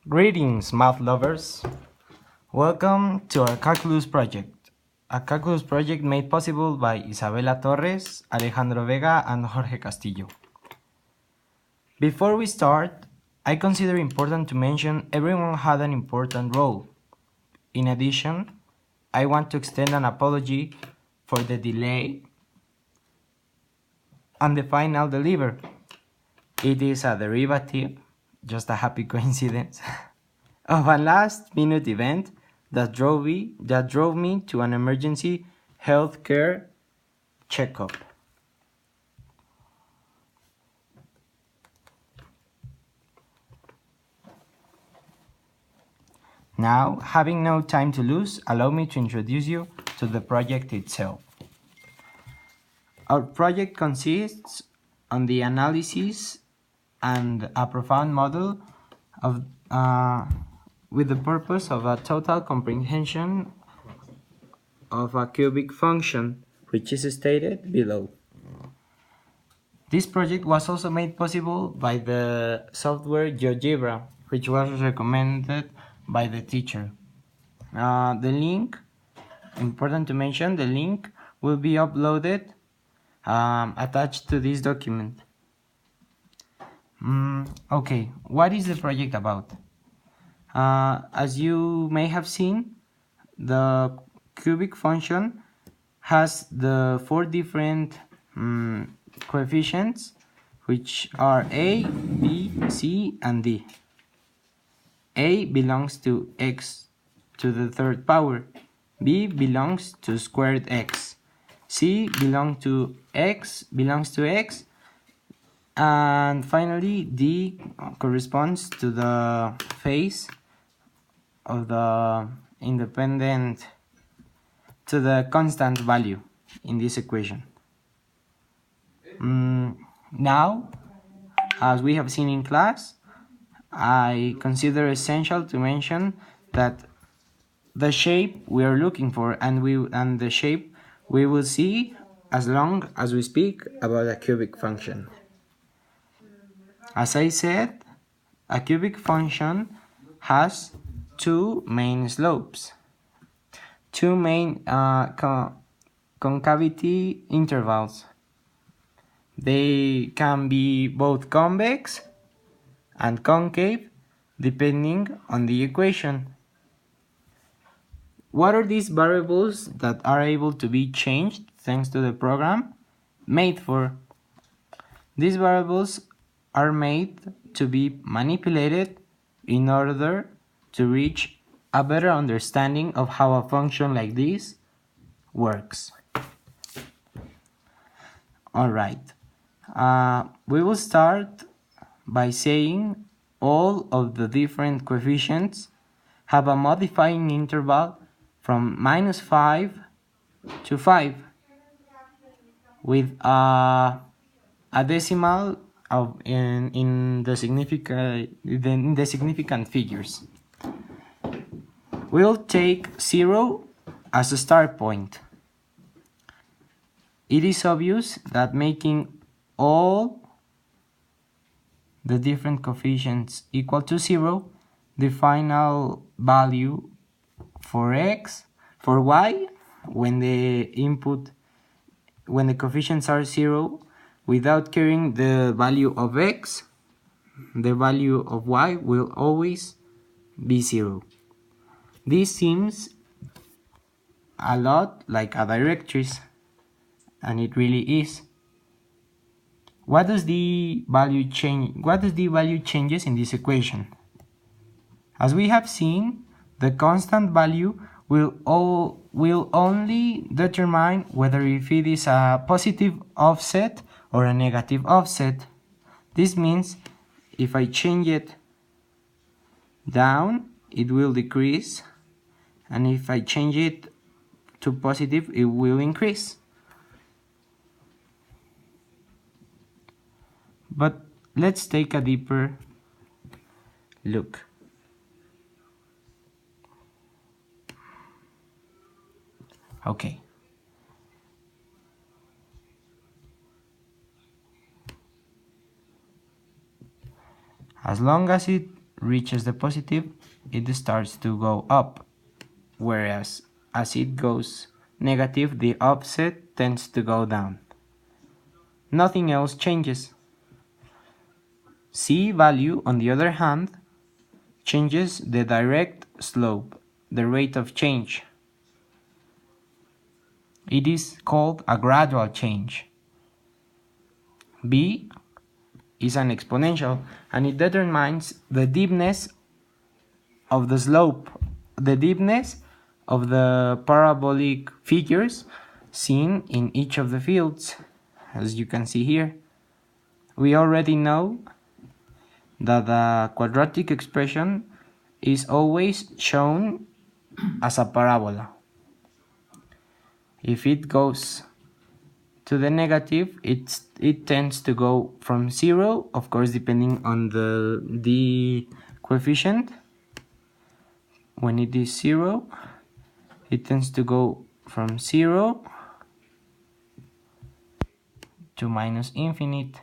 Greetings, math lovers. Welcome to our calculus project, a calculus project made possible by Isabella Torres, Alejandro Vega, and Jorge Castillo. Before we start, I consider important to mention everyone had an important role. In addition, I want to extend an apology for the delay and the final deliver. It is a derivative, just a happy coincidence, of a last-minute event that drove me to an emergency healthcare checkup. Now, having no time to lose, allow me to introduce you to the project itself. Our project consists on the analysis and a profound model of with the purpose of a total comprehension of a cubic function, which is stated below. This project was also made possible by the software GeoGebra, which was recommended by the teacher. The link, important to mention, the link will be uploaded attached to this document. Okay, what is the project about? As you may have seen, the cubic function has the four different coefficients, which are a, b, c, and d. A belongs to x to the third power, b belongs to squared x, c belongs to x, and finally d corresponds to the face of the independent, to the constant value in this equation. Now, as we have seen in class, I consider essential to mention that the shape we are looking for and the shape we will see as long as we speak about a cubic function. As I said, a cubic function has two main slopes, two main concavity intervals. They can be both convex and concave depending on the equation. What are these variables that are able to be changed thanks to the program made for? These variables are made to be manipulated in order to reach a better understanding of how a function like this works. Alright, we will start by saying all of the different coefficients have a modifying interval from -5 to 5 with a decimal in the significant figures. We'll take 0 as a start point. It is obvious that making all the different coefficients equal to 0, the final value for y, when the coefficients are 0, without carrying the value of x, the value of y will always be 0. This seems a lot like a directrix, and it really is. What does the value changes in this equation? As we have seen, the constant value will only determine whether if it is a positive offset or a negative offset. This means if I change it down, it will decrease, and if I change it to positive, it will increase. But let's take a deeper look. Okay. As long as reaches the positive, it starts to go up, whereas as it goes negative, the offset tends to go down. Nothing else changes. C value, on the other hand, changes the direct slope, the rate of change. It is called a gradual change. B is an exponential, and it determines the deepness of the slope, the deepness of the parabolic figures seen in each of the fields, as you can see here. We already know that the quadratic expression is always shown as a parabola. If it goes to the negative, it tends to go from 0, of course depending on the coefficient. When it is 0, it tends to go from 0 to minus infinite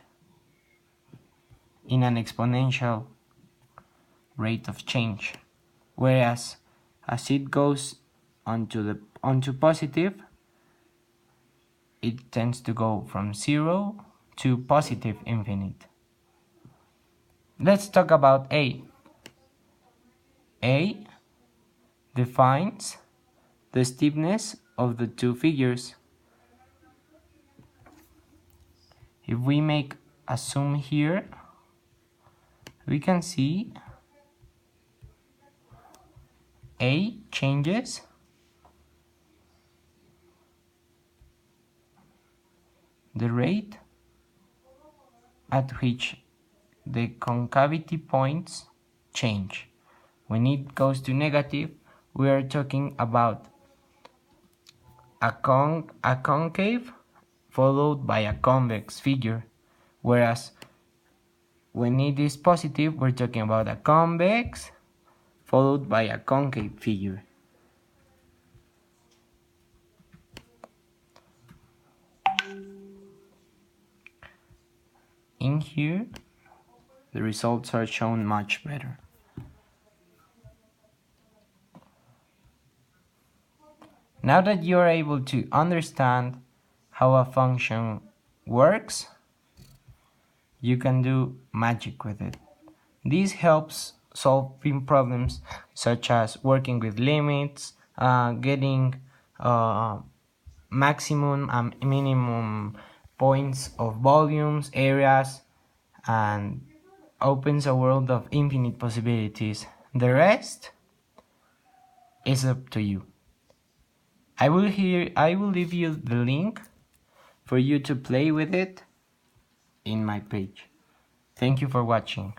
in an exponential rate of change, whereas as it goes onto positive, it tends to go from 0 to positive infinite. Let's talk about A. A defines the steepness of the two figures. If we make a zoom here, we can see A changes the rate at which the concavity points change. When it goes to negative, we are talking about a concave followed by a convex figure, whereas when it is positive, we're talking about a convex followed by a concave figure. In here, the results are shown much better. Now that you are able to understand how a function works, you can do magic with it. This helps solving problems such as working with limits, getting maximum and minimum points of volumes, areas, and opens a world of infinite possibilities. The rest is up to you. I will leave you the link for you to play with it in my page. Thank you for watching.